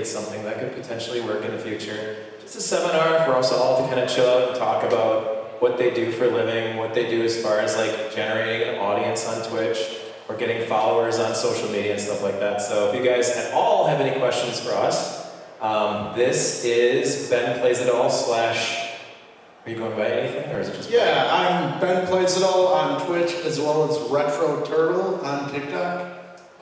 it's something that could potentially work in the future. Just a seminar for us all to kind of chill out and talk about what they do for a living, what they do as far as like generating an audience on Twitch or getting followers on social media and stuff like that. So if you guys at all have any questions for us, this is Ben Plays It All / are you going by anything, or is it just... Yeah, I'm Ben Plays It All on Twitch, as well as Retro Turtle on TikTok.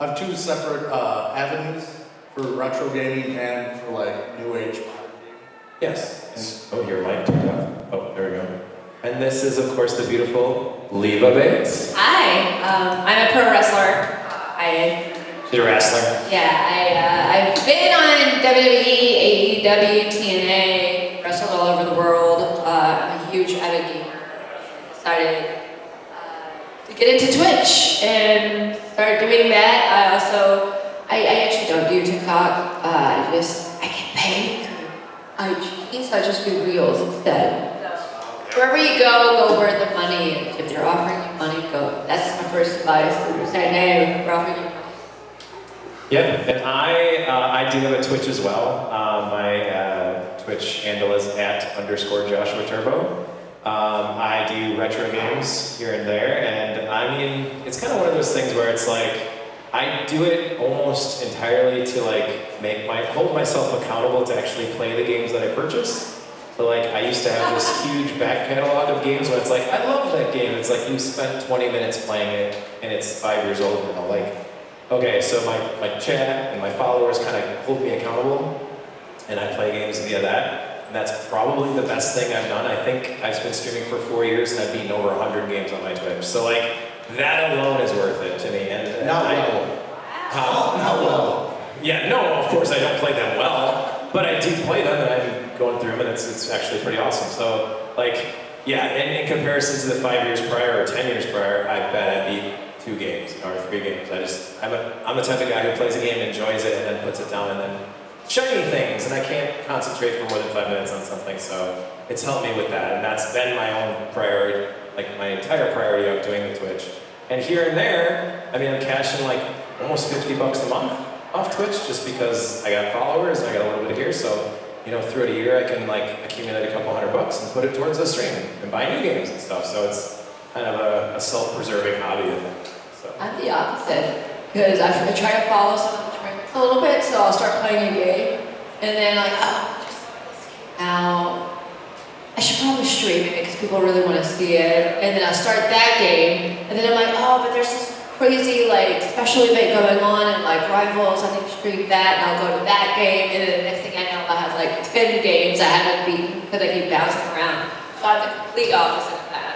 I have 2 separate avenues for retro gaming and for like new age modern gaming. Yes. And, oh, your mic turned off. Oh, there we go. And this is, of course, the beautiful Leva Bates. Hi, I'm a pro wrestler. She's a wrestler. Yeah, I've been on WWE, AEW, TNA, wrestled all over the world. I'm a huge avid gamer. Decided to get into Twitch and started doing that. I actually don't do TikTok. I get paid through IG, so I just do reels instead. Wherever you go where the money is. If they're offering you money, go. That's my first advice. They're saying, hey, we're offering you money. Yep, and I do have a Twitch as well. My Twitch handle is @_Joshua Turbo. I do retro games here and there, and I mean, it's kind of one of those things where it's like, I do it almost entirely to like hold myself accountable to actually play the games that I purchase. So like, I used to have this huge back catalog of games where it's like, I love that game. It's like, you spent 20 minutes playing it, and it's 5 years old now. Like, okay, so my chat and my followers kind of hold me accountable, and I play games via that. And that's probably the best thing I've done. I think I've been streaming for 4 years, and I've beaten over 100 games on my Twitch. So like, that alone is worth it to me. And Not well. Yeah, no, of course I don't play them well, but I do play them, and I'm going through them, and it's actually pretty awesome. So like, yeah, in comparison to the 5 years prior or 10 years prior, I bet I beat 2 games or 3 games. I'm the type of guy who plays a game, enjoys it, and then puts it down, and then shiny things, and I can't concentrate for more than 5 minutes on something. So it's helped me with that, and that's been my own priority, like my entire priority of doing the Twitch. And here and there, I mean, I'm cashing like almost $50 a month off Twitch just because I got followers and I got a little bit of here. So, you know, throughout a year, I can like accumulate a couple $100 and put it towards the stream and buy new games and stuff. So it's kind of a self-preserving hobby, I think. So. I'm the opposite, because I try to follow some of the trends a little bit, so I'll start playing a game, and then like, oh, just this game out. I should probably stream it because people really want to see it, and then I'll start that game, and then I'm like, oh, but there's this crazy like special event going on, and like Rivals, I think stream that, and I'll go to that game, and then the next thing I know, I have like 10 games I haven't beaten because I keep bouncing around. So I'm the complete opposite of that.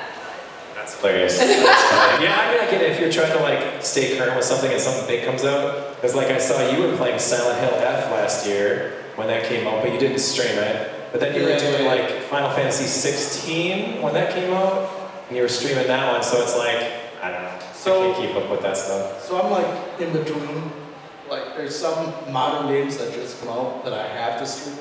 That's hilarious. That's funny. Yeah, I mean, I get it if you're trying to like stay current with something and something big comes out. Because like I saw you were playing Silent Hill F last year when that came out, but you didn't stream it. But then you were doing like Final Fantasy 16 when that came out, and you were streaming that one. So it's like, I don't know. I can't keep up with that stuff. So I'm like in between. Like there's some modern games that just come out that I have to stream.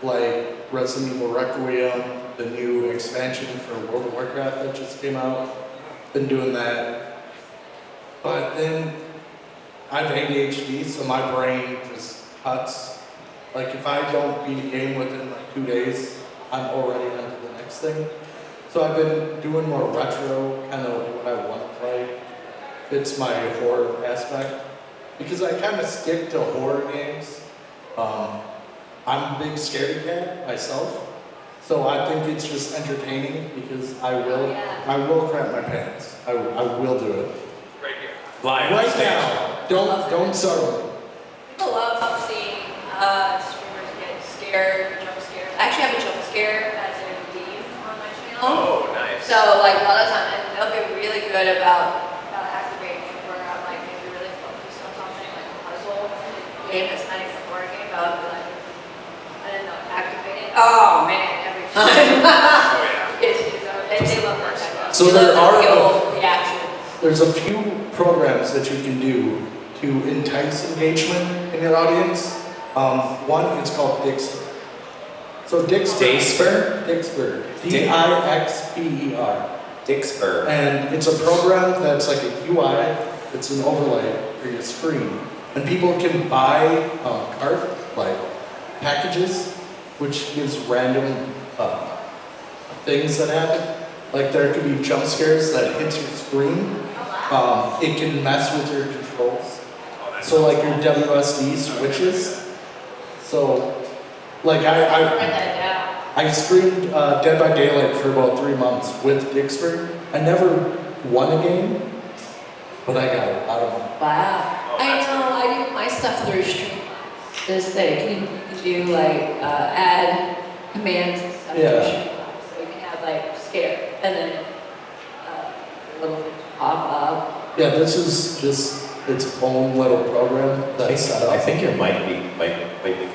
Like Resident Evil Requiem, the new expansion for World of Warcraft that just came out. Been doing that. But then I have ADHD, so my brain just cuts. Like if I don't beat a game within like 2 days, I'm already on to the next thing. So I've been doing more retro, kind of what I want to play. Fits my horror aspect. Because I kind of stick to horror games. I'm a big scaredy cat myself. So I think it's just entertaining because I will crap my pants. I will do it. Right here. Live. Right now. Don't start. People love seeing streamers get scared, jump scares. I actually have a jump scare as a theme on my channel. Oh, nice. So like a lot of times, and they'll be really good about activating where I'm like maybe really focused on something like a puzzle game that's not even a horror game, but I'll be like, I don't know, activating. Oh man, every time. Oh yeah. They love that kind of. So there's a few reaction. programs that you can do to entice engagement in your audience. One is called Dixper. So Dixper? Dixper. Dixper. Dixper. And it's a program that's like a UI, it's an overlay for your screen. and people can buy like packages, which gives random things that happen. Like there could be jump scares that hits your screen. It can mess with your controls. So like your WSD switches. So like I streamed Dead by Daylight for about 3 months with Dixper. I never won a game, but I got a lot of money. Wow. I know, I do my stuff through stream. This thing, you can do like add commands and stuff. Yeah. Through Streamlabs. So you can have like scare and then little things pop up. Yeah, this is just its own little program that's set up. I think your mic might be.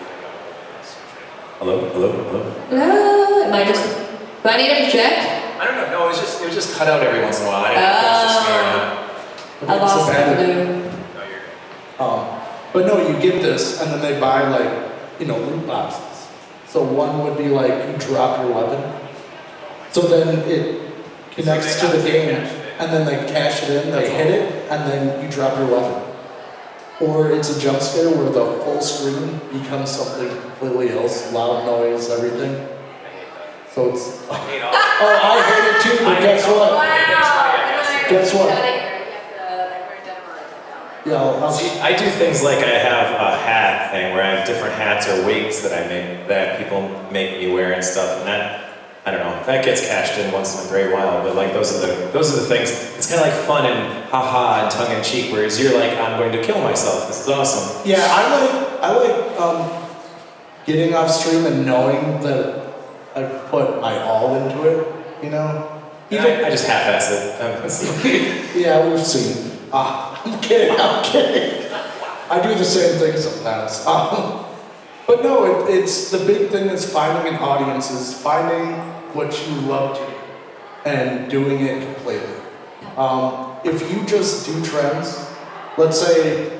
Hello? Hello? Am I just, do I need to project? I don't know. No, it was just cut out every once in a while. I didn't know if it was just me or not. I It's lost a the bad- blue. No, you're. But no, you get this, and then they buy like, loot boxes. So one would be like you drop your weapon. So then it connects to the game, and then they cash it in, they hit it, and then you drop your weapon. Or it's a jump scare where the full screen becomes something completely else, loud noise, everything. So it's, I hate it too, but guess what? Guess what? Yeah, See, I do things like I have a hat thing where I have different hats or wigs that I make that people make me wear and stuff, and that I don't know, that gets cashed in once in a great while. But like those are the things. It's kind of like fun and haha and tongue in cheek, whereas you're like, I'm going to kill myself. This is awesome. yeah, I like getting off stream and knowing that I put my all into it. Even I just half-ass it. Yeah, we've seen. I'm kidding. I do the same thing sometimes. But no, it's the big thing is finding an audience, is finding what you love to do and doing it completely. If you just do trends, let's say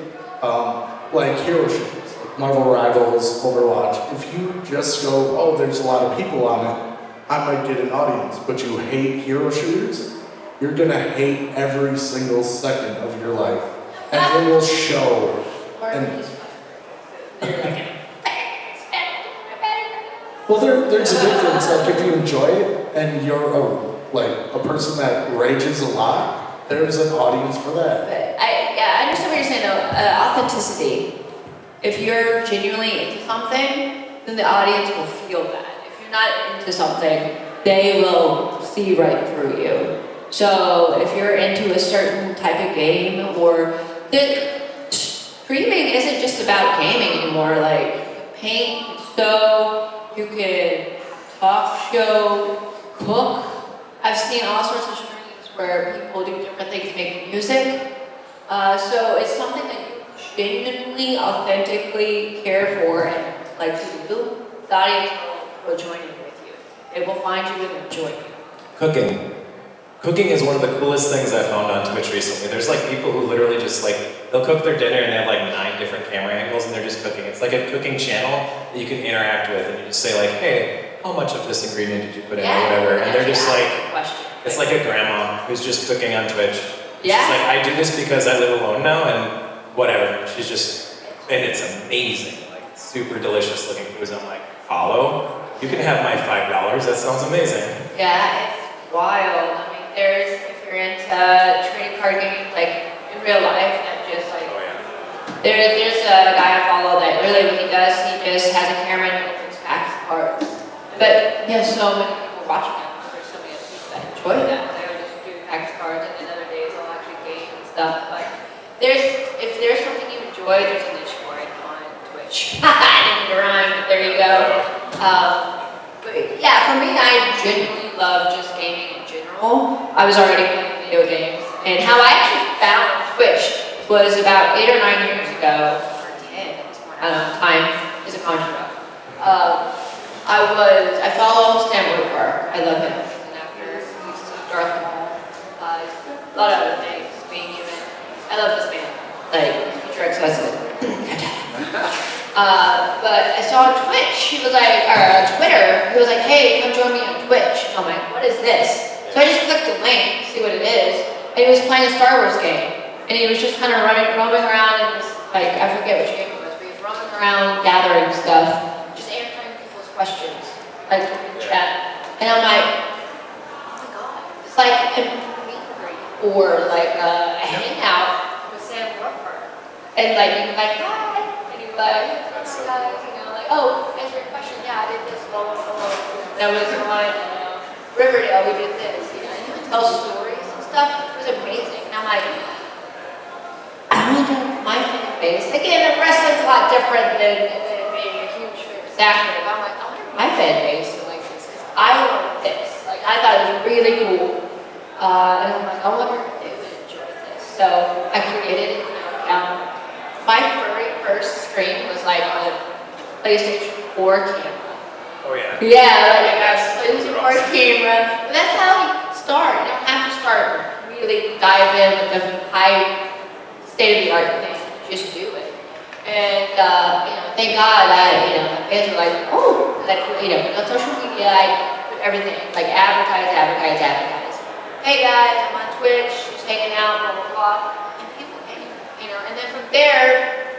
like hero shooters, like Marvel Rivals, Overwatch, if you just go, oh, there's a lot of people on it, I might get an audience, but you hate hero shooters, you're gonna hate every single second of your life. And it will show. And, well, there's a difference. Like if you enjoy it and you're a person that rages a lot, there's an audience for that. But I understand what you're saying though. Authenticity. If you're genuinely into something, then the audience will feel that. If you're not into something, they will see right through you. So if you're into a certain type of game, or streaming isn't just about gaming anymore. Like you can paint, you can sew, you can talk show, cook. I've seen all sorts of streams where people do different things, make music. So it's something that you genuinely, authentically care for and like to do. The audience will join in with you. They will find you and enjoy you. Cooking is one of the coolest things I found on Twitch recently. There's like people who literally just like, they'll cook their dinner and they have like 9 different camera angles and they're just cooking. It's like a cooking channel that you can interact with and you just say like, hey, how much of this ingredient did you put in or whatever? And they're just like, it's like a grandma who's just cooking on Twitch. She's like, I do this because I live alone now and whatever. She's just, and it's amazing, like super delicious looking foods. I'm like, follow? You can have my $5, that sounds amazing. Yeah, it's wild. I mean, if you're into trading card games, like in real life, that just like, there's a guy I follow that really what he does, he just has a camera and he opens packs of cards. But he has so many people watching him, there's so many people that enjoy that. They'll just do packs of cards and then other days they'll actually game and stuff. But if there's something you enjoy, there's a niche for it on Twitch. I didn't need to rhyme, but there you go. But yeah, for me, I genuinely love just gaming in general. I was already playing video games. And how I actually found Twitch was about 8 or 9 years ago, or 10, I don't know, time is a construct. I follow Stan Woodward. I love him. He's an actor. He's Darth Maul. A lot of other things, being human. I love this man. Like, future excessive. But I saw on Twitch, he was like, or Twitter, he was like, hey, come join me on Twitch. I'm like, what is this? So I just clicked the link to see what it is. And he was playing a Star Wars game. And he was just kind of roaming around in this like, I forget which game it was, but he was running around gathering stuff, just answering people's questions, like in chat. And I'm like, oh my God. It's like a meet and greet or like a hangout with Sam Roper. And like, you'd be like, hi. And you'd be like, hi, guys. You know, like, oh, answer your question. Yeah, I did this. Blah, blah, blah, blah. That was on Riverdale. We did this. You know, and he would tell stories and stuff. It was amazing. And I'm like, I wonder if my fan base, again, wrestling's a lot different than being a huge famous actor. But I'm like, I wonder if my fan base would like this. Because I learned this. Like, I thought it was really cool. And I'm like, I wonder if they would enjoy this. So I created an account. My very first stream was like on a PlayStation 4 camera. Oh yeah. Yeah, like I got a PlayStation 4 camera. But that's how you start. You don't have to start really dive in with the high state-of-the-art thing. Just do it. And thank God that my fans were like, oh, like on social media, I put everything like advertise. Hey guys, I'm on Twitch, just hanging out, blah blah blah, and people came, and then from there,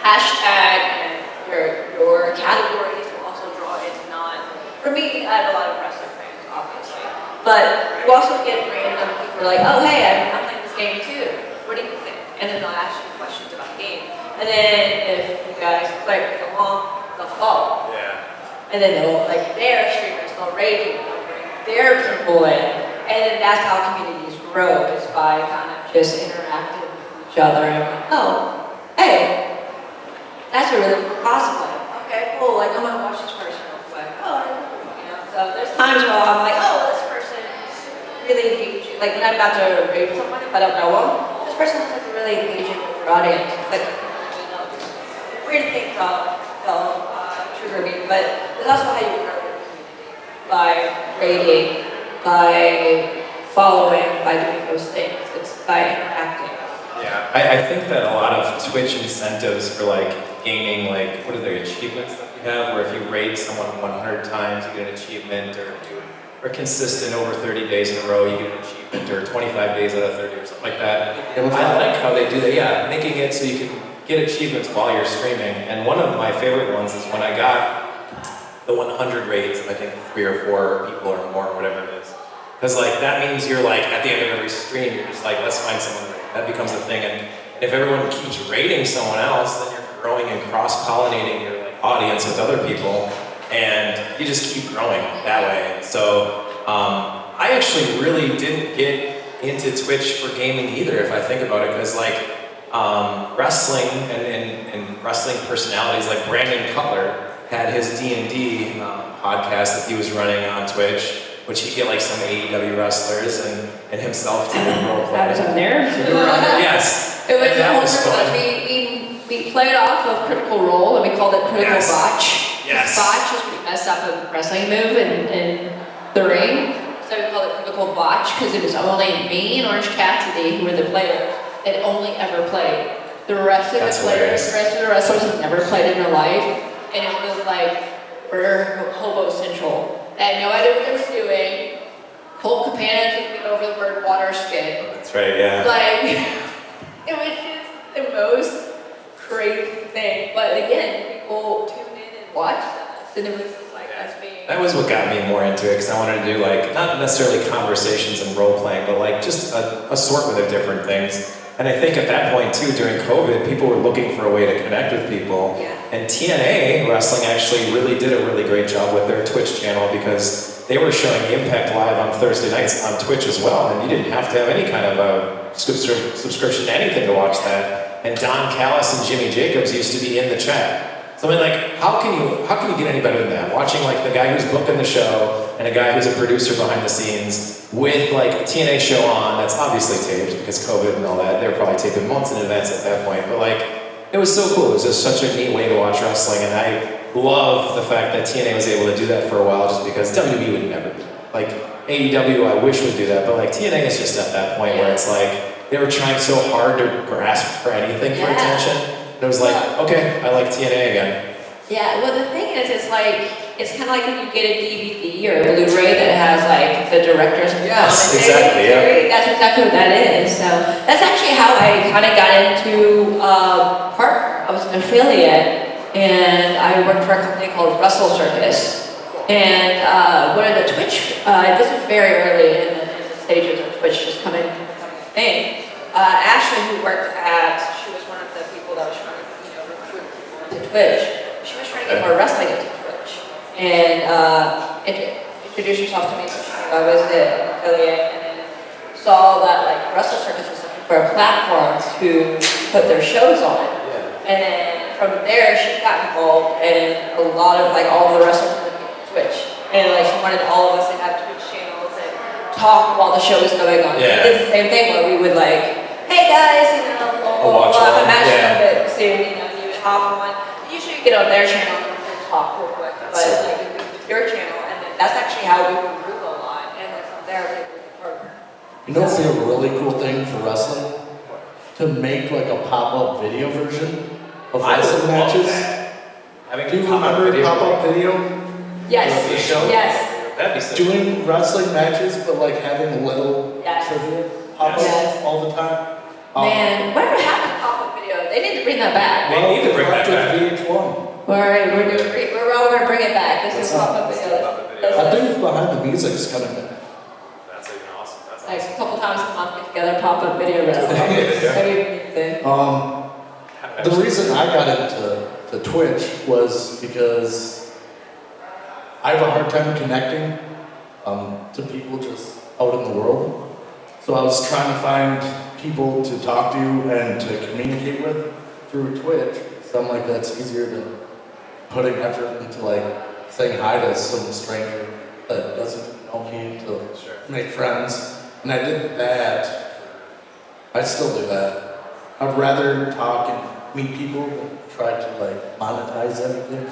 hashtag and your categories will also draw into non. For me, I have a lot of wrestling fans, obviously, but you also get random people like, oh hey, I'm playing this game too. What do you think? And then they'll ask you questions about the game. And then if you guys click along, they'll follow. Yeah. And then they'll, like, their streamers, they'll rate you, they'll bring their people in. And then that's how communities grow, is by kind of just interacting with each other. And like, oh, hey, that's a really cool cosplay. Okay, cool, like, I'm gonna watch this person real quick. Oh, so there's times where I'm like, oh, this person is really engaging. Like, when I'm about to rate someone, if I don't know them, this person is like really engaging with their audience. Like, weird things they'll trigger me, but it's also how you grow your community. By rating, by following, by doing those things. It's by interacting. Yeah, I think that a lot of Twitch incentives for like gaining, like, what are the achievements that you have, where if you raid someone 100 times, you get an achievement, or if you are consistent over 30 days in a row, you get an achievement, or 25 days out of 30, or something like that. I like how they do that, yeah, making it so you can get achievements while you're streaming. And one of my favorite ones is when I got the 100 raids, I think 3 or 4 people or more, whatever it is. Because like that means you're like at the end of every stream, you're just like, let's find someone. That becomes the thing. And if everyone keeps rating someone else, then you're growing and cross-pollinating your like audience with other people, and you just keep growing that way. So I actually really didn't get into Twitch for gaming either, if I think about it, because like wrestling and wrestling personalities like Brandon Cutler had his D&D podcast that he was running on Twitch, which he'd get like some AEW wrestlers and himself to role play. That was on there? Yes. It was that was fun. We played off of Critical Role, and we called it Critical Yes. Botch. Yes. Botch is when you mess up a wrestling move in the ring. So we called it Critical Botch because it was only me and Orange Cassidy, who were the players, that only ever played. The rest of That's the players, hilarious. the rest of the wrestlers had never played in their life, and it was like we're Hobo Central. They had no idea what they were doing. Colt Cabana couldn't get over the word water skid. That's right, yeah. Like, it was just the most crazy thing. But again, people tune in and watch us, and it was like us being. That was what got me more into it, because I wanted to do like, not necessarily conversations and role playing, but like just an assortment of different things. And I think at that point too, during COVID, people were looking for a way to connect with people. Yeah. And TNA Wrestling actually really did a really great job with their Twitch channel, because they were showing Impact Live on Thursday nights on Twitch as well, and you didn't have to have any kind of a subscription to anything to watch that. And Don Callis and Jimmy Jacobs used to be in the chat. So I mean, like, how can you get any better than that? Watching like the guy who's booking the show and a guy who's a producer behind the scenes with like a TNA show on that's obviously taped because COVID and all that. They were probably taping months in advance at that point, but like, it was so cool. It was just such a neat way to watch wrestling, and I love the fact that TNA was able to do that for a while, just because WWE would never do it. Like AEW, I wish would do that, but like TNA is just at that point where it's like they were trying so hard to grasp for anything for attention. And it was like, okay, I like TNA again. Yeah, well, the thing is, it's kind of like when you get a DVD or a Blu-ray that has like the director's Yes, commentary. exactly, yeah. That's exactly what that is. So that's actually how I kind of got into Partner. I was an affiliate, and I worked for a company called Russell Circus. And one of the Twitch, this was very early in the stages of Twitch just coming a thing. Ashley, who worked she was one of the people that was trying to, recruit people into Twitch. She was trying to get more wrestling into Twitch. And introduced herself to me. I was the affiliate, and then saw that like Russell Circus was looking for a platform to put their shows on. Yeah. And then from there, she got involved in a lot of like all the wrestlers on Twitch. And like she wanted all of us to have Twitch channels and talk while the show was going on. Yeah. We did the same thing where we would like, hey guys, I'll watch we'll have a along, match yeah. a bit soon, you would hop on. Usually you get on their channel and talk real quick, but so like you do your channel, and then that's actually how we would move a lot. And then from there, we would partner. You know what's a really cool thing for wrestling? To make like a pop-up video version of I would wrestling love matches. that. Having Do you pop-up remember video. pop-up video? Yes, The show? yes, That'd be so Doing wrestling matches, but like having little Yes. trivia pop-ups Yes. all the time. man, whatever happened to pop-up video? They need to bring that back. They need to bring that after back. VH1. All right, we're all gonna bring it back. This is pop-up video. Pop-up video. I think behind the music's coming back. That's even awesome. That's Like awesome. a couple times a month, get together, pop-up video wrestling. Yeah. That'd be amazing. The reason I got into Twitch was because I have a hard time connecting to people just out in the world. So I was trying to find people to talk to and to communicate with through Twitch. So I'm like, that's easier than putting effort into like saying hi to some stranger that doesn't know me to Sure. make friends. And I did that. I still do that. I'd rather talk and meet people than try to like monetize everything.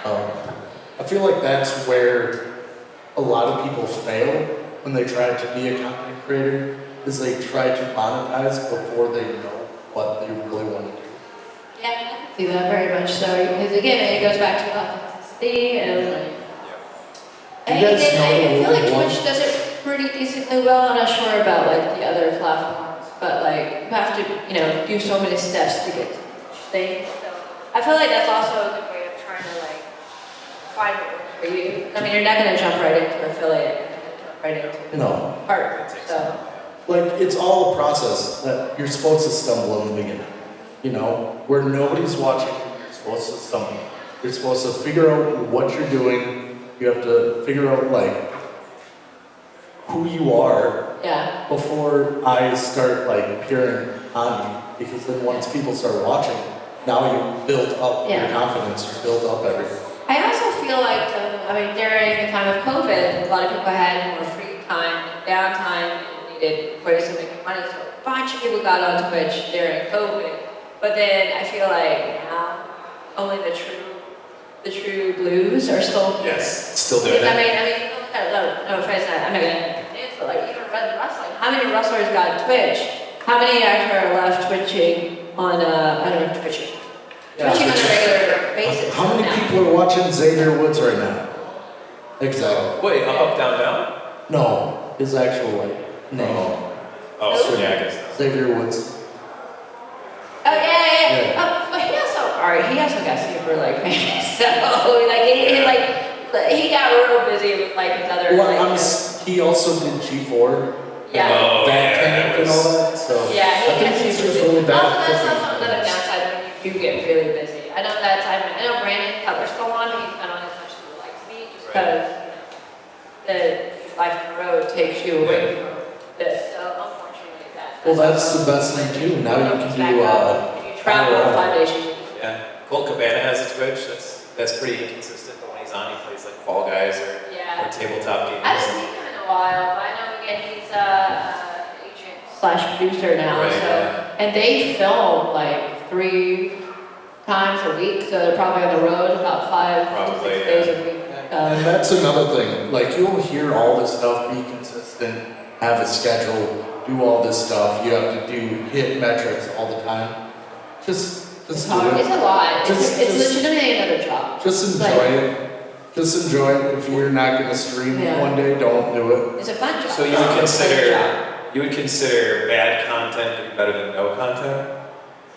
I feel like that's where a lot of people fail when they try to be a content creator, is they try to monetize before they know what they really want to do. Yeah, I can see that very much so. Because again, it goes back to authenticity and like. You guys know I feel like the one- Twitch does it pretty decently well. I'm not sure about like the other platforms, but like you have to, do so many steps to get to each thing. So I feel like that's also a good way of trying to like find what works for you. I mean, you're not going to jump right into affiliate. You're going to jump right into No, partner. So like it's all a process that you're supposed to stumble in the beginning. Where nobody's watching, you're supposed to stumble. You're supposed to figure out what you're doing. You have to figure out like who you are yeah. before eyes start like peering on you. Because then once people start watching, now you build up Yeah. your confidence, you build up everything. I also feel like, during the time of COVID, a lot of people had more free time, downtime, and needed ways to make money. So a bunch of people got on Twitch during COVID. But then I feel like now only the true blues are still here. Yes, still doing I that. mean, no offense, I'm not gonna dance, but like even wrestling. How many wrestlers got Twitch? How many actually are left twitching on twitching? Yeah. Twitching on a regular basis. How many now. people are watching Xavier Woods right now? Exactly. Wait, up, down, down? No, his actual name. Oh, yeah, I guess. Xavier Woods. Oh yeah. Yeah. But he also got super like famous. So like he got real busy with like his other. Well, like, he also did G4. Yeah. Oh, That yeah, tank that and all was. that. So Yeah, I think he he's gets just really bad. Also, that's at also another cooking. downside when you do get really busy. I know that time. I know Brandon Cutler's still on, but he's not on as much as he would like to be, just because the life on the road takes you away from this. So unfortunately, Well, that's the best thing too. Now you can do. If you travel 5 days, you Yeah, Colt Cabana has a Twitch. That's pretty inconsistent. But when he's on, he plays like Fall Guys or tabletop games. I haven't seen him in a while, but I know again he's agent slash producer now. Right, so yeah. and they film like 3 times a week, so they're probably on the road about 5 Probably, 6 days a week. And that's another thing. Like you'll hear all this stuff, be consistent, have a schedule, do all this stuff. You have to do hit metrics all the time. Just It's do hard. it. It's a lot. Just- It's just- legitimately another job. Just enjoy Like- it. Just enjoy it. If you're not gonna stream Yeah. one day, don't do it. It's a fun job. So you would consider bad content to be better than no content?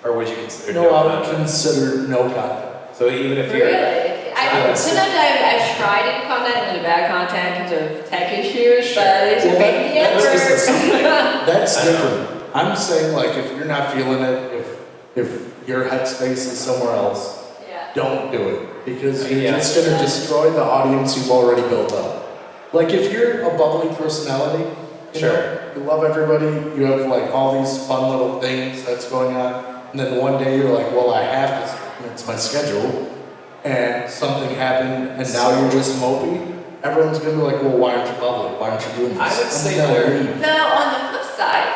Or would you consider No, I would content? consider no content. So even if you're... Really? Sometimes I've tried to do content and it's bad content because of tech issues, but it's a Well, big deal. that's just something. That's I know. different. I'm saying like if you're not feeling it, if your headspace is somewhere else, Yeah. don't do it because you're Yeah. just gonna destroy the audience you've already built up. Like if you're a bubbly personality, you Sure. know, you love everybody, you have like all these fun little things that's going on, and then one day you're like, well, I have to stream, it's my schedule, and something happened, and now you're just mopey. Everyone's gonna be like, well, why aren't you bubbly? Why aren't you doing this? I would And say they'll they're- leave. Now, on the flip side,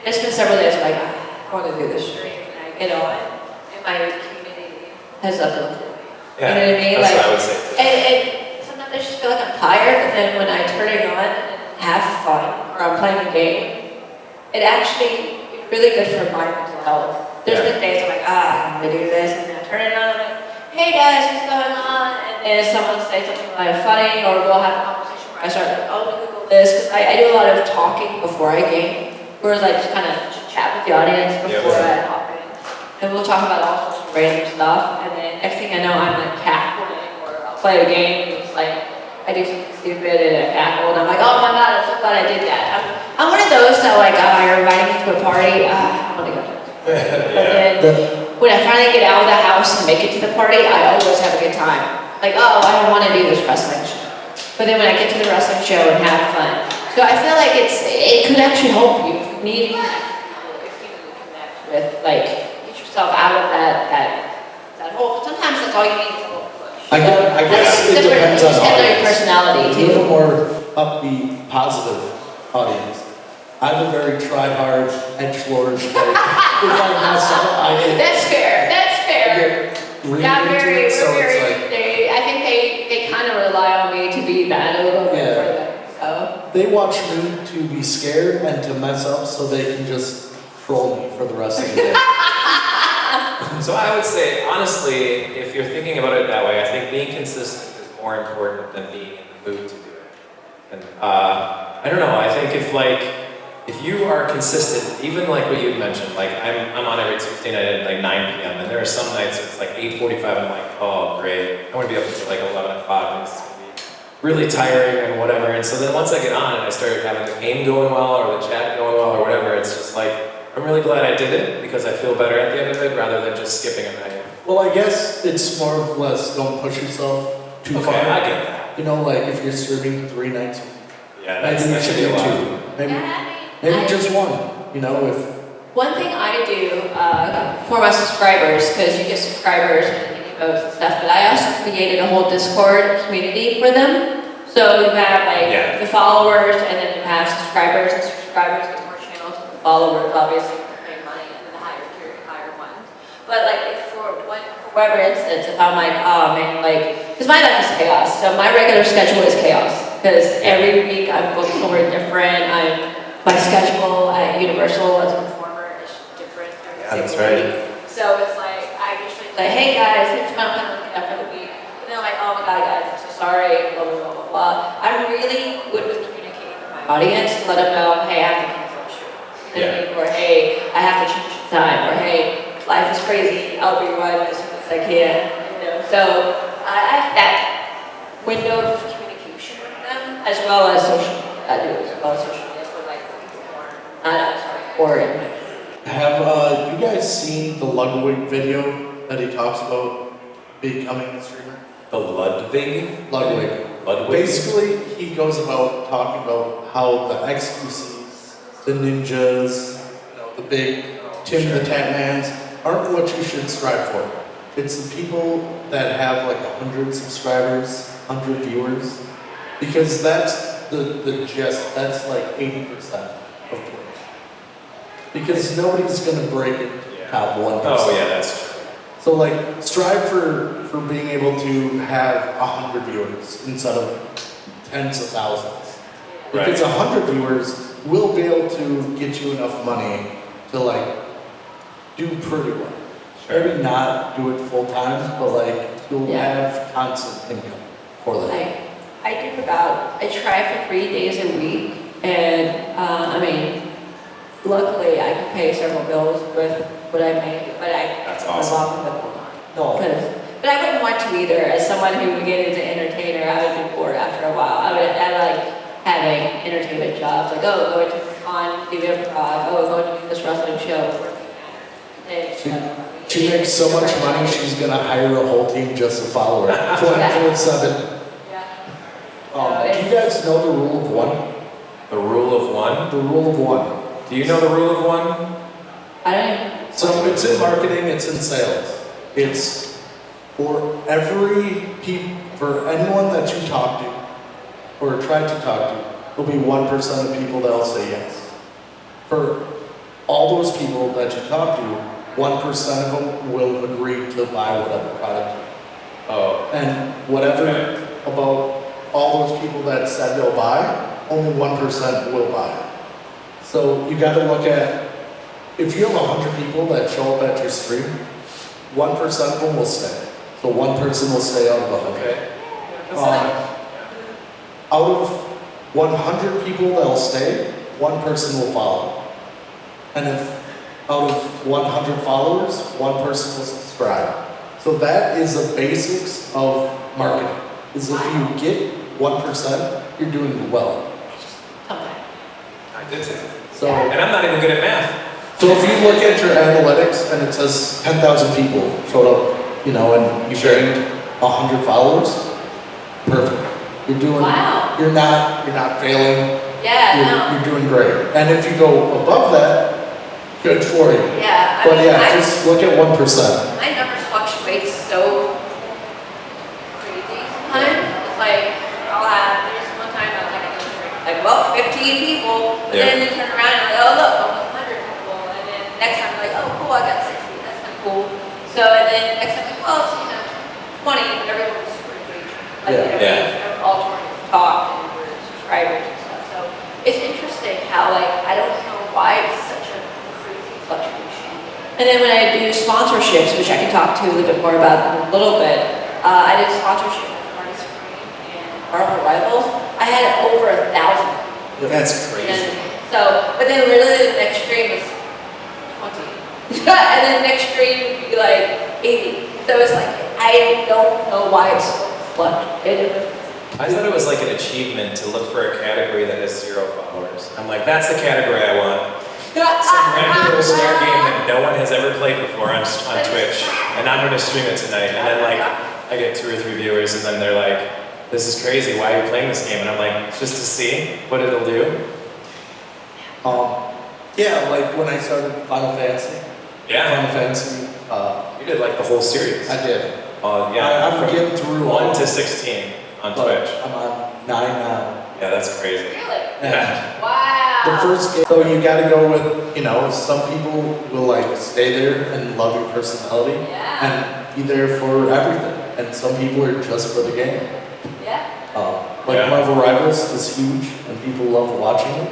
it's been several days I'm like, I want to do this stream, and I get on, and my community has uplifted me. Yeah, You know what I mean? that's Like, what I would say. And sometimes I just feel like I'm tired, and then when I turn it on and have fun, or I'm playing a game, it actually is really good for my mental health. There's Yeah. been days I'm like, I'm gonna do this, and then I turn it on, I'm like, hey guys, what's going on? And then someone say something like funny, or we'll have a conversation where I start like, oh, let me Google this, because I do a lot of talking before I game, whereas I just kind of chat with the audience before I hop in. And we'll talk about all sorts of random stuff, and then next thing I know, I'm like cackling, or I'll play a game, and it's like, I do something stupid and I cackle, and I'm like, oh my god, I'm so glad I did that. I'm one of those that like, you're inviting me to a party, I want to go to it. But then, when I finally get out of the house and make it to the party, I always have a good time. Like, oh, I don't want to do this wrestling show. But then when I get to the wrestling show and have fun. So I feel like it could actually help you if you need to connect with, like, get yourself out of that hole. Sometimes that's all you need is a little push. I guess it Different- depends on you just have to know your audience. personality A little too. more upbeat, positive audience. I have a very try-hard, edgelord type. If I mess up, I get That's fair. That's fair. really Not into very, it, so we're it's very, like I think they kind of rely on me to be that a little bit Yeah. for them. So, they watch me to be scared and to mess up, so they can just troll me for the rest of the day. So I would say, honestly, if you're thinking about it that way, I think being consistent is more important than being in the mood to do it. And I don't know. I think if you are consistent, even like what you had mentioned, like I'm on every Tuesday night at like 9 p.m. and there are some nights it's like 8:45. I'm like, oh great, I want to be up until like 11 o'clock, and this is gonna be really tiring and whatever. And so then once I get on and I start having the game going well or the chat going well or whatever, it's just like I'm really glad I did it because I feel better at the end of it rather than just skipping a night. Well, I guess it's more or less don't push yourself too far. I get that. You know, like if you're streaming 3 nights a week, Yeah, maybe that you should should be a do lot. 2. Maybe, yeah, maybe just 1. You know, if one thing I do for my subscribers, because you get subscribers and you get votes and stuff, but I also created a whole Discord community for them. So you have like Yeah. the followers, and then you have subscribers, and subscribers get more channels than the followers, obviously, pay money, and then the higher tier, higher ones. But like if for whatever instance, if I'm like, oh man, like, because my life is chaos, so my regular schedule is chaos. Because every week I'm booked somewhere different. My schedule at Universal as a performer is different every Yeah, that's single right. week. So it's like I usually say, hey guys, here's what I'm kind of looking at for the week. And they're like, oh my god, guys, I'm so sorry, blah blah blah blah blah. I'm really good with communicating with my audience to let them know, hey, I have to cancel the show. You know what I mean? Or hey, I have to change the time. Or hey, life is crazy. I'll be run as soon as I can. You know, so I have that window of communication with them, as well as social media. I do as well as social media for like people who are or have you guys seen the Ludwig video that he talks about becoming a streamer? The Ludwig? Ludwig. Ludwig? Basically, he goes about talking about how the XQCs, the ninjas, you know, the big Tim the Tatmans aren't what you should strive for. It's the people that have like 100 subscribers, 100 viewers, because that's the gist. That's like 80% of Twitch. Because nobody's gonna break it top 1%. Oh yeah, that's true. So like, strive for being able to have 100 viewers instead of tens of thousands. Because Right. 100 viewers will be able to get you enough money to like do pretty well. Sure. Maybe not do it full time, but like you'll Yeah. have constant income for that. I do about, I try for 3 days a week, and I mean, luckily I can pay several bills with what I make, but I That's live awesome. off of it all the time. No, But I wouldn't want to either, as someone who would get into entertainer, I would be bored after a while. I like having entertainment jobs, like, oh, going to con, do improv, oh, going to this wrestling show, working out. she makes so much money, she's gonna hire a whole team just to follow her. 24/7. Yeah. Do you guys know the rule of one? The rule of one. The rule of one. Do you know the rule of one? I don't even. So it's in marketing, it's in sales. It's for for anyone that you talk to or try to talk to, there'll be 1% of people that'll say yes. For all those people that you talk to, 1% of them will agree to buy whatever product. Oh, And whatever about all those people that said they'll buy, only 1% will buy it. So you gotta look at, if you have 100 people that show up at your stream, 1% of them will stay. So one person will stay out of 100. okay. Out of 100 people that'll stay, one person will follow. And if out of 100 followers, one person will subscribe. So that is the basics of marketing. Is if you get 1%, you're doing well. Okay. I did too. So, And I'm not even good at math. so if you look at your analytics and it says 10,000 people showed up, you know, and you gained 100 followers, perfect. You're doing, Wow. you're not failing. Yeah, You're doing great. And if you go above that, good for you. no. Yeah, But yeah, just look at 1%. my numbers fluctuate so crazy sometimes. It's like, there's one time I was like, well, 15 people, but then they turn around and like, oh, look, almost 100 people. And then next time, like, oh, cool, I got 60, that's kind of cool. So, and then next time, like, well, it's, 20, but everyone's super engaged. Like, Yeah. all trying to talk and we're subscribers and stuff. So, it's interesting how, like, I don't know why it's such a crazy fluctuation. And then when I do sponsorships, which I can talk to a little bit more about in a little bit, I did sponsorship with Marty Screen and Marvel Rivals. I had over 1,000. That's crazy. And so, but then literally the next stream was 20. And then the next stream would be like 80. So it's like, I don't know why it's so fluctuated. I thought it was like an achievement to look for a category that has 0 followers. I'm like, that's the category I want. Some random star game that no one has ever played before on Twitch, and I'm going to stream it tonight. And then like, I get 2 or 3 viewers, and then they're like, "This is crazy. Why are you playing this game?" And I'm like, "Just to see what it'll do." Yeah, like when I started Final Fantasy. Yeah, Final Fantasy, you did like the whole series. I did. Yeah, I'm from getting through 1 all, to 16 on but Twitch. I'm on 9 now. Yeah, that's crazy. Really? Yeah. Wow. The first game, so you gotta go with, some people will like stay there and love your personality Yeah. and be there for everything. And some people are just for the game. Yeah. Yeah. Marvel Rivals is huge and people love watching it.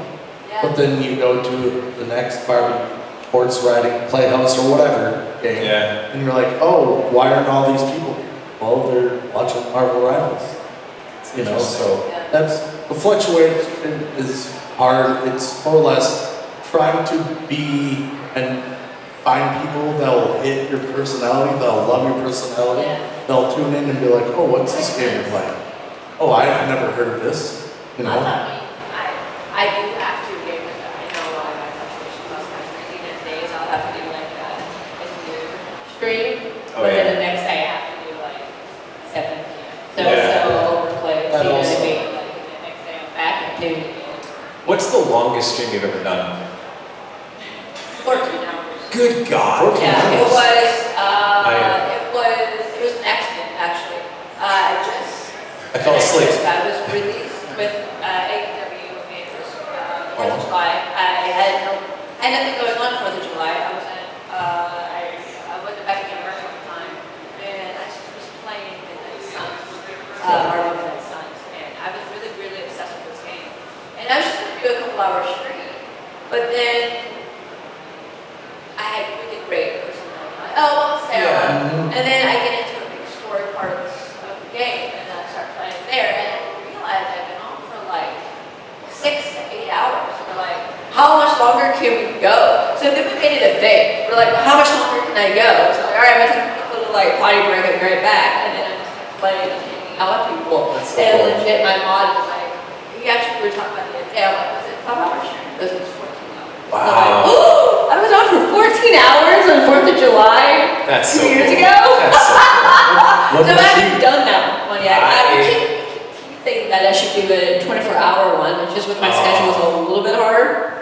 Yeah. But then you go to the next Barbie horse riding playhouse or whatever game. Yeah. And you're like, oh, why aren't all these people? Well, they're watching Marvel Rivals. So Yeah. that's the fluctuation is hard. It's more or less trying to be and find people that'll hit your personality, that'll love your personality. Yeah. They'll tune in and be like, oh, what's this game you're playing? Oh, I've never heard of this. I do have to game with that. I know a lot of my fluctuations last night. Crazy days, I'll have to do like a stream, Oh, but yeah. then the next day I have to do like 7 p.m. So Yeah. it's so overplayed. That You know what also- I mean? Like the next day I'm back at noon again. What's the longest stream you've ever done? 14 hours. Good God. Yeah, it hours. was, I- it was an accident actually. I fell asleep. I was released with AEW in 4th of July. I had nothing going on 4th of July. I wasn't back in work at the time, and I just was playing Midnight Suns, Marvel Midnight Suns, and I was really, really obsessed with this game. And I was just going to do a couple hours straight, but then I had really great go. So then we made it a thing. We're like, how much longer can I go? So like, all right, I'm gonna take a little like potty break and be right back. And then I'm just playing and hanging out with people. That's so And cool. legit, my mod was like, we were talking about the other day, I'm like, was it 12 hours? Because it was 14 hours. Wow. So like, ooh, I was on for 14 hours on 4th of July That's 2 so years cool. ago. That's so cool. So I haven't done that one yet. I keep thinking that I should do a 24-hour one. It's just with my schedule is a little bit hard.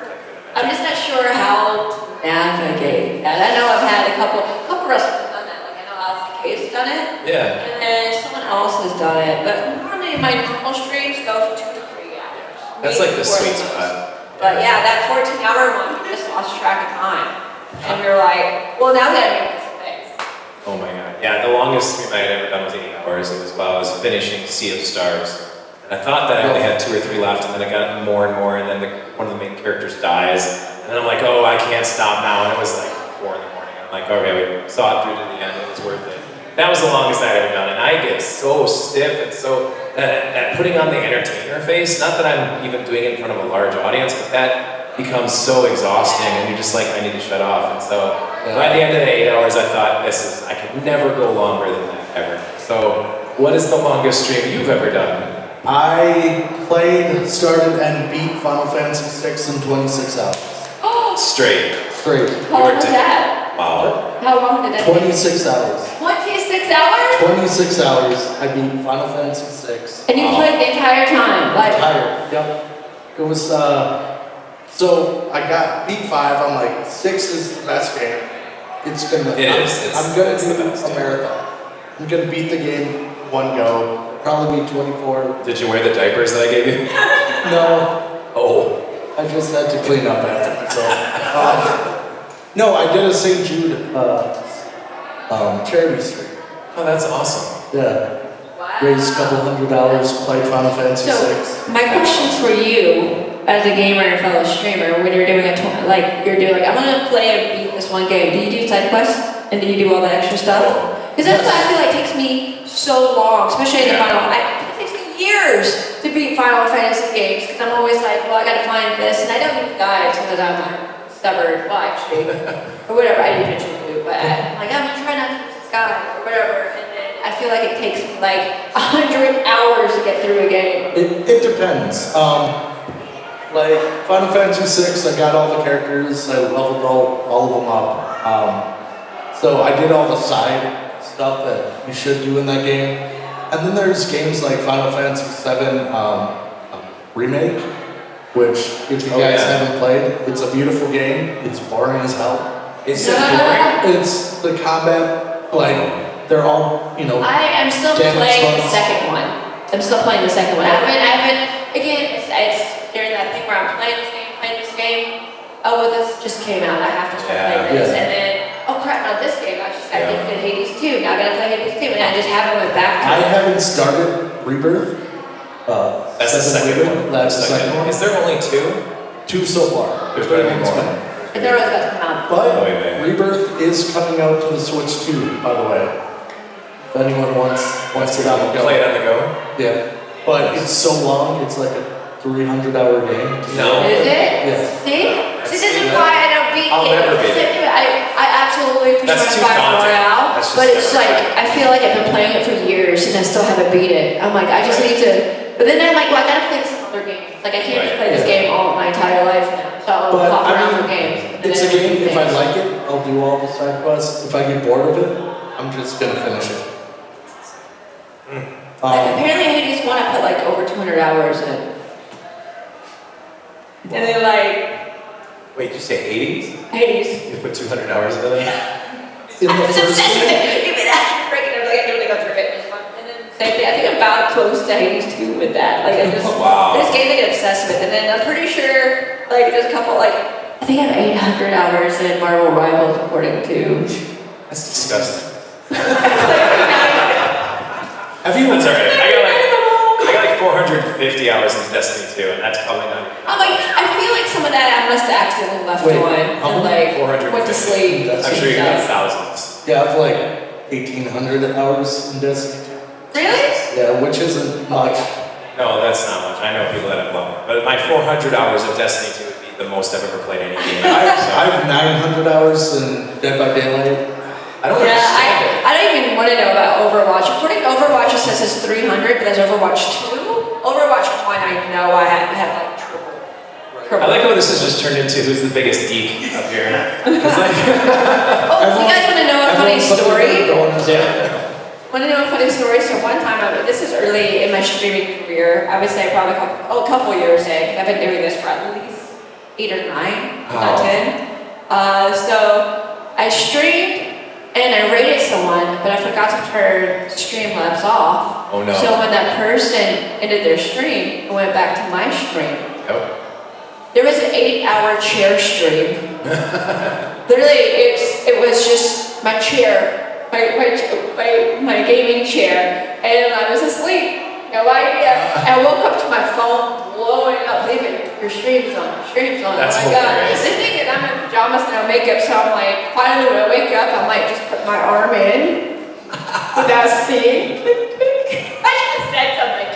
I'm just not sure how to navigate that. I know I've had a couple wrestlers have done that. Like I know Alex K's done it. Yeah. And then someone else has done it. But normally my normal streams go for 2 to 3 hours. That's maybe like the 4 sweet at most. spot. But yeah, that 14-hour one, we just lost track of time. And we were like, well, now that I make this thing. Oh my god. Yeah, the longest stream I had ever done was 8 hours. It was while I was finishing Sea of Stars. And I thought that I only had 2 or 3 left, and then it got more and more, and then one of the main characters dies. And then I'm like, oh, I can't stop now. And it was like 4 in the morning. I'm like, okay, we saw it through to the end. It was worth it. That was the longest I had ever done. And I get so stiff and so that putting on the entertainer face, not that I'm even doing it in front of a large audience, but that becomes so exhausting, and you're just like, I need to shut off. And so by the end of the 8 hours, I thought, I could never go longer than that, ever. So what is the longest stream you've ever done? I started, and beat Final Fantasy VI in 26 hours. Oh, Straight. Straight. how long was that? Wow. How long did that take? 26 hours. 26 hours? 26 hours. I beat Final Fantasy VI. And you played the entire time, like. Tired. Yep. It was, so I beat 5. I'm like, 6 is the best game. It's gonna, I'm gonna it's the do best, a yeah. marathon. I'm gonna beat the game one go. Probably be 24. Did you wear the diapers that I gave you? No. Oh. I just had to clean up after myself. No, I did a St. Jude charity stream. Oh, that's awesome. Yeah. Wow. Raised a couple $100, played Final Fantasy So, VI. my question for you, as a gamer and fellow streamer, when you're doing I'm gonna play and beat this one game, do you do side quests? And do you do all the extra stuff? Because that's what I feel like takes me so long, especially in the it takes me years to beat Final Fantasy games, because I'm always like, well, I gotta find this, and I don't need guides because I'm like stubborn, well, actually, or whatever, I do eventually do, but I'm like, I'm gonna try not to use this guide, or whatever, and then I feel like it takes me like 100 hours to get through a game. It depends. Like Final Fantasy VI, I got all the characters, I leveled all of them up. So I did all the side stuff that you should do in that game. And then there's games like Final Fantasy VII Remake, which if you guys haven't played, it's a beautiful game. It's boring as hell. Is it boring? It's the combat, like they're all, I am still damage playing the bugs. second one. I'm still playing the second one. I haven't, again, it's during that thing where I'm playing this game. Oh, well, this just came out. I have to start playing this. Yeah. And then, oh crap, not this game. I just got gifted Hades 2. Now I gotta play Hades 2. And I just haven't went back to I it. haven't started Rebirth. That's the second one. That's the second one. Is there only 2? 2 so far. There's gotta be One's more. coming. And they're always about to come out. But Oh, yeah. Rebirth is coming out to the Switch too, by the way. If anyone wants it on the go. Play it on the go? Yeah. But it's so long, it's like a 300-hour game. No. Is it? Yeah. See? This is why I don't beat I'll games. never beat it. I absolutely prefer That's too Battle daunting. Royale, That's just but it's never like, I feel like I've been playing it for years and I still haven't beat it. I'm like, I just need to, but then I'm like, well, I gotta play some other games. Like, I can't just play this game all my entire life now. So I'll But pop around I for mean, games. and it's then a game, do if I things. like it, I'll do all the side quests. If I get bored of it, I'm just gonna finish it. Apparently Hades 1 I put like over 200 hours in. And then like, Wait, did you say 80s? Hades. You put 200 hours into that? In I the was first obsessed with game, it. Even after breaking it, like I really go through it. It was fun. And then same thing. I think I'm about close to Hades 2 with that. Like I just Wow. this game I get obsessed with. And then I'm pretty sure like there's a couple like I think I have 800 hours in Marvel Rivals according to. That's disgusting. have you? That's alright. I got like 450 hours in Destiny 2, and that's probably not. I'm like I feel like some of that I must have accidentally left Wait, on how and many? like 450. went to sleep. I'm sure you got thousands. Yeah, I have like 1,800 hours in Destiny 2. Really? Yeah, which isn't much. No, that's not much. I know people that have more. But my 400 hours of Destiny 2 would be the most I've ever played any game. I have 900 hours in Dead by Daylight. I don't understand it. I don't even want to know about Overwatch. According to Overwatch, it says it's 300, but there's Overwatch 2. Overwatch 1, I know I have like triple. I like how this has just turned into who's the biggest geek up here. It's like, Oh, you guys want to know a funny story? yeah. Want to know a funny story? So one time, this is early in my streaming career. I would say probably a couple years in. I've been doing this for at least 8 or 9, not 10. So I streamed and I rated someone, but I forgot to turn Streamlabs off. Oh no. So when that person ended their stream, it went back to my stream. Oh. There was an 8-hour chair stream. Literally, it was just my chair, my gaming chair, and I was asleep. No idea. I woke up to my phone blowing up, leaving your stream's on. That's oh my god. hilarious. They think that I'm in pajamas and no makeup, so I'm like, finally when I wake up, I might just put my arm in without seeing. I just said something.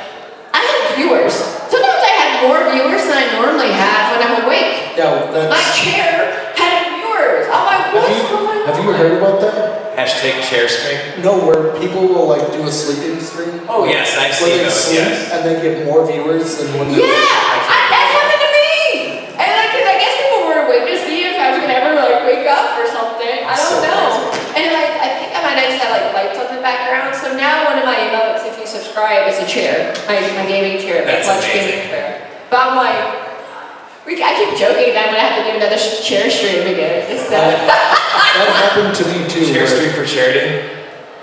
I had viewers. Sometimes I had more viewers than I normally have when I'm awake. Yeah, My that's. chair had viewers. I'm like, what's going on? Have you heard about that? Hashtag chair stream. No, where people will like do a sleeping stream. Oh yes, I've Where seen they those. sleep Yes. and they get more viewers than when Yeah, they're. that happened to me. And like, 'cause I guess people were waiting to see if I was gonna ever like wake up or something. I don't So know. And like, I think I might have just had like lights on the background. So now one of my emotes, if you subscribe, is a chair, my gaming chair, my That's clutch amazing. gaming chair. But I'm like, I keep joking that I'm gonna have to do another chair stream again. That happened to me too. Chair where- stream for charity.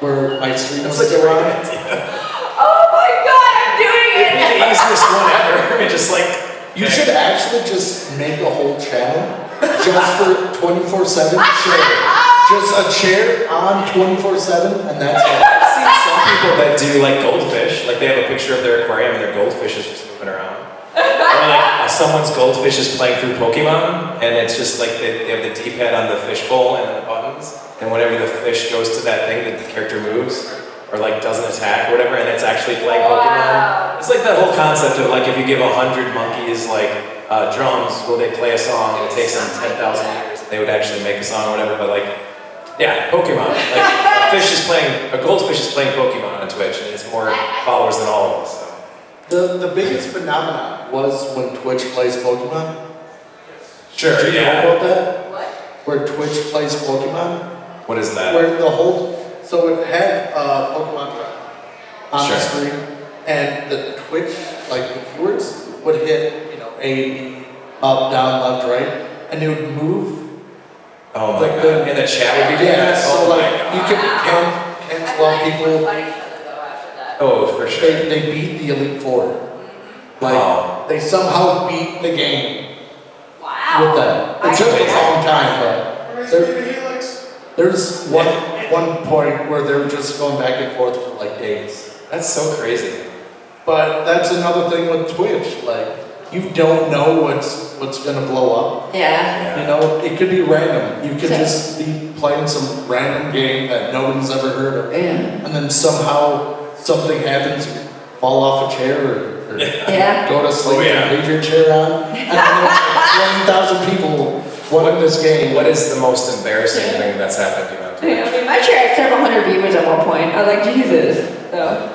Where my stream That's was like a still great on. idea. Oh my god, I'm doing It'd be it! the easiest one ever. Just like You should actually just make a whole channel just for 24/7 chair. Just a chair on 24/7, and that's it. I've seen some people that do like goldfish. Like they have a picture of their aquarium and their goldfish is just moving around. Or like someone's goldfish is playing through Pokemon and it's just like they have the D-pad on the fish bowl and then the buttons. And whenever the fish goes to that thing, the character moves or like doesn't attack or whatever, and it's actually playing Pokemon. It's like that whole concept of like if you give 100 monkeys like drums, will they play a song? And it takes them 10,000 years and they would actually make a song or whatever. But like, yeah, Pokemon. Like a goldfish is playing Pokemon on Twitch, and it's more followers than all of us. So. The biggest phenomenon was when Twitch plays Pokemon. Sure, Did you know yeah. about that? What? Where Twitch plays Pokemon? What is that? Where the whole, so it had Pokemon on Sure. the screen, and the Twitch, like the viewers, would hit, A, B, up, down, left, right, and they would move. Oh my Like god. And the chat would be doing Yeah, that? so Oh like, my you god. could cancel out people, Oh, for sure. they beat the Elite Four. Like, Wow. they somehow beat the game Wow. with that. It took a long time, but there's one point where they were just going back and forth for like days. That's so crazy. But that's another thing with Twitch. Like, you don't know what's gonna blow up. Yeah. You know, it could be random. You could just be playing some random game that nobody's ever heard of, Yeah. and then somehow something happens, you fall off a chair or Yeah. go to sleep Oh, yeah. and leave your chair on, and then there's like 20,000 people wanting this game. What is the most embarrassing thing that's happened to you on Yeah, Twitch? I mean, my chair had several hundred viewers at one point. I was like, Jesus. So,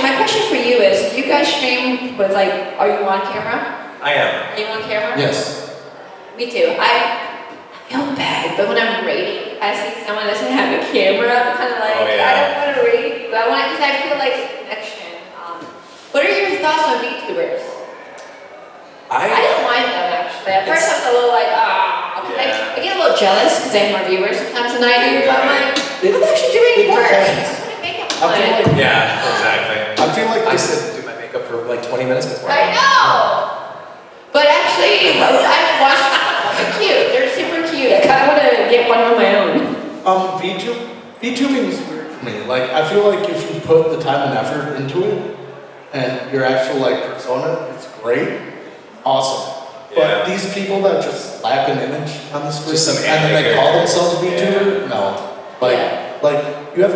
my question for you is, you guys stream with like, are you on camera? I am. Are you on camera? Yes. Me too. I feel bad, but when I'm rating, I see someone that doesn't have a camera, I'm kind of like, Oh, yeah. I don't want to rate, but I want because I feel like a connection. What are your thoughts on VTubers? I don't mind them actually. At first I was a little like, Yeah. I get a little jealous because they have more viewers sometimes than I do, but I'm like, I'm actually doing it work. depends. I'm putting makeup I on. feel like Yeah, exactly. I feel like I this. sit and do my makeup for like 20 minutes before. I know. But actually, I've watched. They're cute. They're super cute. I kind of want to get one of my own. VTubing is weird for me. Like, I feel like if you put the time and effort into it, and your actual like persona is great, awesome. Yeah. But these people that just slap an image on the screen Just some and then they anime call character. themselves VTuber, no. Like, Yeah. like you have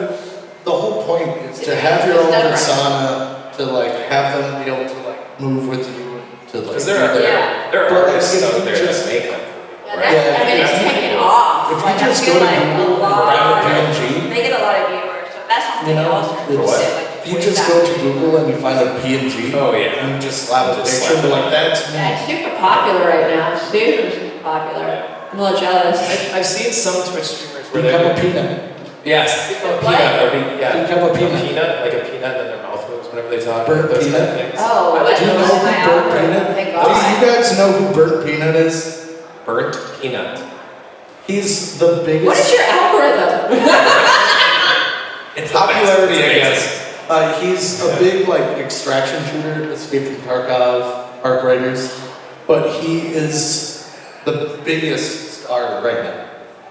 the whole point is to have your own persona, to like have them be able to like move with you, and to like. Because do there that. are But artists if out you there just- that make them. Yeah, Right? I mean, it's taken off. If you Like, I just feel go to like Google a lot and grab a of- PNG, They get a lot of viewers, so that's something You know, else. it's- Say, like, if you just go to Google and you find a PNG, Oh, yeah. and you just slap a Just picture, slap it. like that's me. Yeah, it's super popular right now. Super popular. I'm a little jealous. I've seen some Twitch streamers where Become a they're. peanut. Yes, become a What? peanut. Or be, yeah, Become a peanut. like a peanut, and their mouth moves whenever they talk. Burnt those peanut? kind of things. Oh, I like Do you know that's who my Burnt algorithm. Peanut? Thank Do God. you guys know who Burnt Peanut is? Burnt peanut. He's the biggest. What is your algorithm? It's popularity, the I best. guess? He's a big like extraction shooter, Escape from Tarkov, Arc Raiders, but he is the biggest star right now.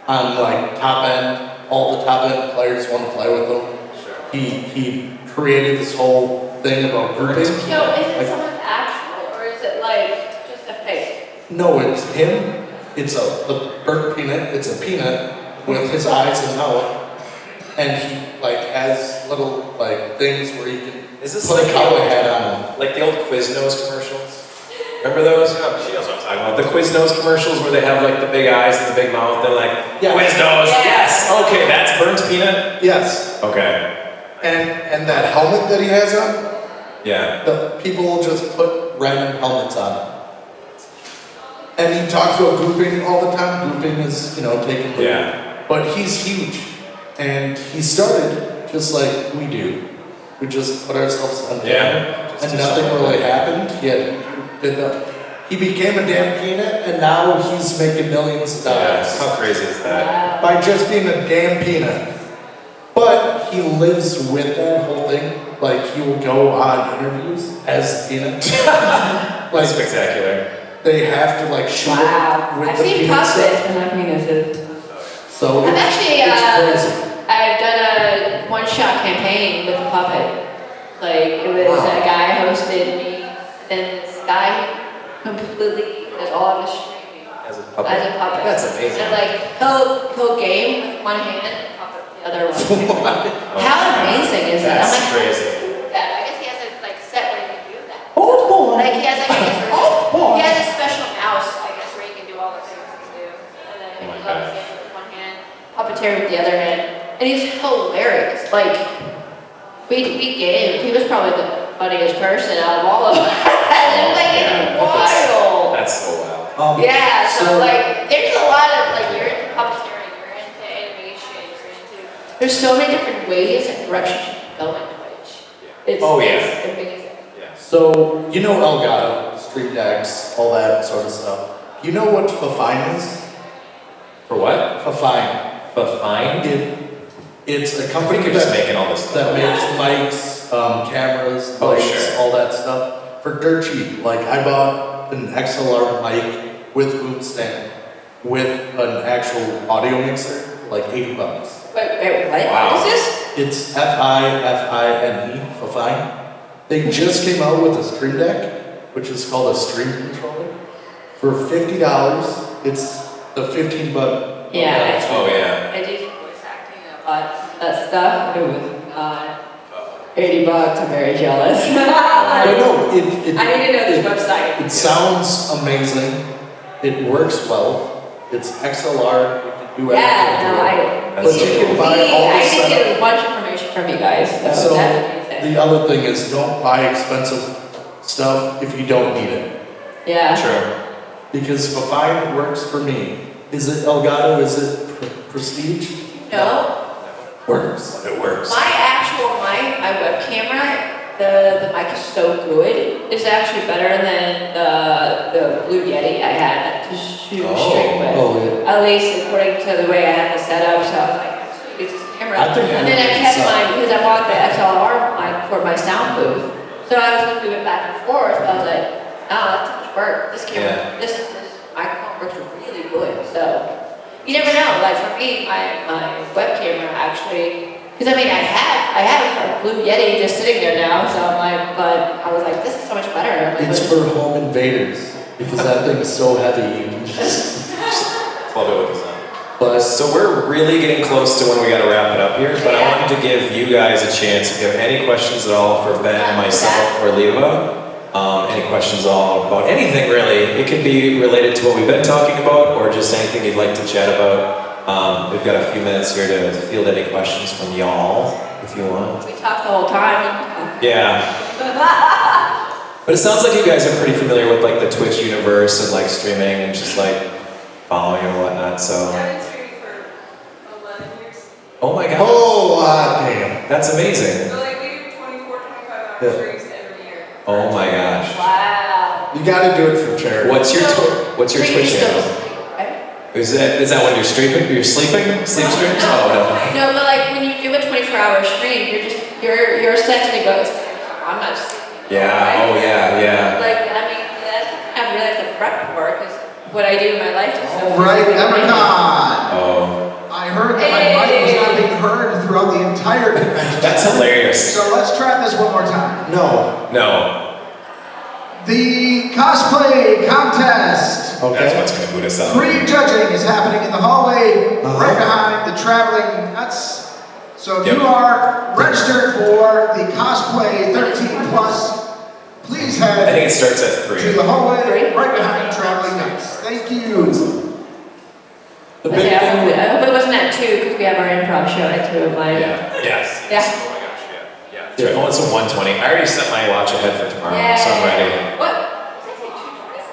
On like top end, all the top end players want to play with him. Sure. He created this whole thing about grouping. So is it Like- someone actual or is it like just a fake? No, it's him. It's the burnt peanut. It's a peanut with his eyes and mouth, and he like has little like things where he can Is this put like a cowboy hat on. Like the old Quiznos commercials? Remember those? Yeah, she knows what I'm talking about. The Quiznos commercials where they have like the big eyes and the big mouth. They're like, Yeah. Quiznos, Yeah. yes. Okay, that's burnt peanut. Yes, Okay. and that helmet that he has on, Yeah. the people will just put random helmets on it. And he talks about grouping all the time. Grouping is, taking the Yeah. But he's huge, and he started just like we do. We just put ourselves on Yeah. camera, Just and do nothing something. really happened. He became a damn peanut, and now he's making millions of dollars Yeah. How crazy is that? Wow. by just being a damn peanut. But he lives with that whole thing. Like he will go on interviews as a peanut. That's like spectacular. they have to like shoot Wow. it with I've the seen peanut puppets stuff. and not penises. So I've actually, it's crazy. I've done a one-shot campaign with a puppet. Like, it was a guy hosted me, and this guy completely does all of his streaming As a puppet. as a puppet. That's amazing. And like, he'll game with one hand and puppet with the other one. Oh, How amazing is that? That's I'm like, crazy. how do you do that? I guess he has a like set where he can do that. Oh boy! Like he has like Oh, boy. he has a special mouse, I guess, where he can do all the things he can do. And then Oh my he loves gosh. it with one hand, puppeteer with the other hand. And he's hilarious. Like we gave, he was probably the funniest person out of all of us. And it was like Yeah, wild. That's so wild. Yeah, so so- like there's a lot of like you're into puppeteering, you're into animation, you're into there's so many different ways and directions you can go in Twitch. It's Oh, yeah. it's amazing. Yeah. So, you know Elgato, Stream Decks, all that sort of stuff. You know what Fafine is? For what? Fafine. But fine? It's a I company think you're just that, making all this stuff. that makes mics, cameras, Oh, lights, sure. all that stuff for dirt cheap. Like I bought an XLR mic with boom stand with an actual audio mixer, for like $80. Wait, what? Wow. What is this? It's Fine, Fafine. They just came out with a Stream Deck, which is called a Stream Controller. For $50, it's the 15 button. Yeah, Oh, yeah. I do some voice acting and that stuff. It was not $80. I'm very jealous. But no, it I need to know this website. It sounds amazing. It works well. It's XLR. You can do everything. Yeah, no, to it. I. That's But you so can cool. buy all I the did get setup. a bunch of information from you guys, so, So that's amazing. the other thing is don't buy expensive stuff if you don't need it. Yeah. True. Because Fafine works for me. Is it Elgato? Is it Prestige? No, Works. It works. my web camera, the mic is so good. It's actually better than the Blue Yeti I had to shoot straight with. Oh, yeah. At least according to the way I had it set up, so I was like, actually, it's this camera. I think And then I it's kept up. because I bought the XLR mic for my sound booth. So I was going to move it back and forth. I was like, oh, that's too much work. This camera, this microphone works really good. So you never know. Like for me, my web camera actually, because I mean, I have a Blue Yeti just sitting there now. So I'm like, but I was like, this is so much better. I'm like, It's for home invaders because that thing is so heavy. You can just. Love it with the sun. But So we're really getting close to when we got to wrap it up here, but I wanted to give you guys a chance if you have any questions at all for Ben, myself, or Leva. Any questions all about anything really. It could be related to what we've been talking about or just anything you'd like to chat about. We've got a few minutes here to field any questions from y'all, if you want. We talked the whole time. Yeah. But it sounds like you guys are pretty familiar with like the Twitch universe and like streaming and just like following and whatnot, so. I've been streaming for 11 years. Oh my god. Oh, damn. That's amazing. So like we do 24, 25 hour Yeah. streams every year. Oh my gosh. Wow. You gotta do it for charity. What's your So Twitch you're still channel? asleep, right? Is that when you're streaming? You're sleeping? Sleep streams? Oh No, but like when you do a 24-hour stream, you're set to go. I'm not just. no. Yeah. Oh yeah. Like I mean, that's kind of really the prep for because what I do in my life is so. All right, EVERCON. Oh. I heard that my mic was not being heard throughout the entire convention. That's hilarious. So let's try this one more time. No. The cosplay contest. Okay. That's what's gonna boot us out. Pre-judging is happening in the hallway Uh-huh. right behind the traveling nuts. So if Yep. you are registered for the cosplay 13 plus, please I head think it starts at to 3. the hallway right behind traveling nuts. Thank you. The Okay, big I thing. hope it wasn't at 2 because we have our improv show at 2 of mine. Yeah. Yes. Yeah. Oh my gosh. Yeah. Oh, it's a 1:20. I already set my watch ahead for tomorrow, so I'm ready. What?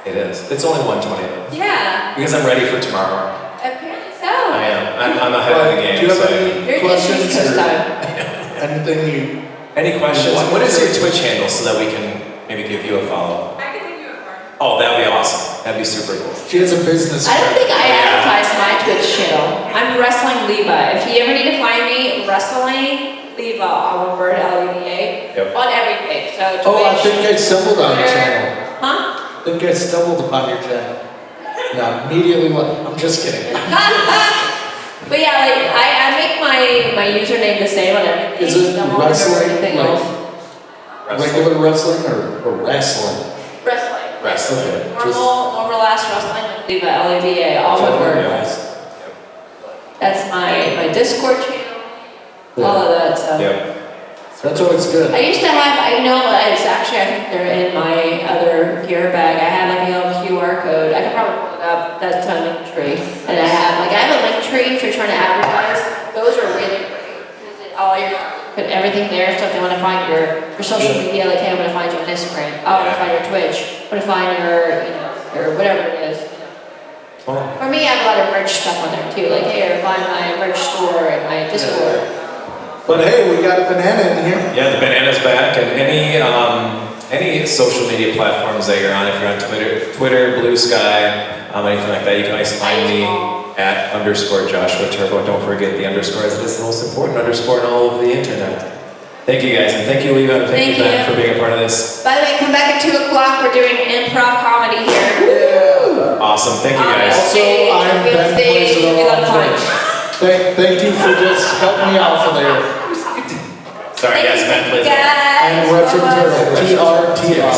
It is. It's only 1:20 though. Yeah, Because I'm ready for tomorrow. apparently so. I am. I'm ahead of the game. Do you have so any You're questions East Coast or time. anything you? Any questions? What is your Twitch handle so that we can maybe give you a follow? I can give you a card. Oh, that'd be awesome. That'd be super cool. She has a business. I don't think I Yeah. advertise my Twitch channel. I'm Wrestling Leva. If you ever need to find me, Wrestling Leva, all one word, L-E-V-A, Yep. on everything. So Twitch. Oh, I think I stumbled on your Twitter. channel. Huh? I think I stumbled upon your channel. No, immediately went. I'm just kidding. But yeah, like I make my username the same on everything. Is it Don't remember wrestling, anything like- else. Regular wrestling or wrestling? Wrestling. Wrestling. Okay. Just Normal ass wrestling with Leva, L-E-V-A, all one word. That's my Discord channel, all of that stuff. Yep. that's always good. I used to have, it's actually, I think they're in my other gear bag. I have like a little QR code. I could probably pull it up. That's a link tree. And I have a link tree if you're trying to advertise. Those are really great. Because all your, put everything there. So if they want to find your social media, like, hey, I'm going to find you on Instagram. Oh, I'm going to find your Twitch. I'm going to find your whatever it is. Well, For me, I have a lot of merch stuff on there too. Like, hey, find my merch store and my Discord. But hey, we got a banana in here. yeah, the banana's back, and any social media platforms that you're on, if you're on Twitter, Blue Sky, anything like that, you can always find me at _Joshua Turbo. Don't forget the underscore, as it is the most important underscore in all over the internet. Thank you guys, and thank you, Leva, and thank you, Ben, for being a part of this. By the way, come back at 2 o'clock. We're doing improv comedy here. Yeah. Awesome, thank you guys. Also, I'm Ben Plays It All on Twitch. Thank you for just helping me out for there. Sorry, yes, Ben plays. Guys, And Retro Turtle, TRTL.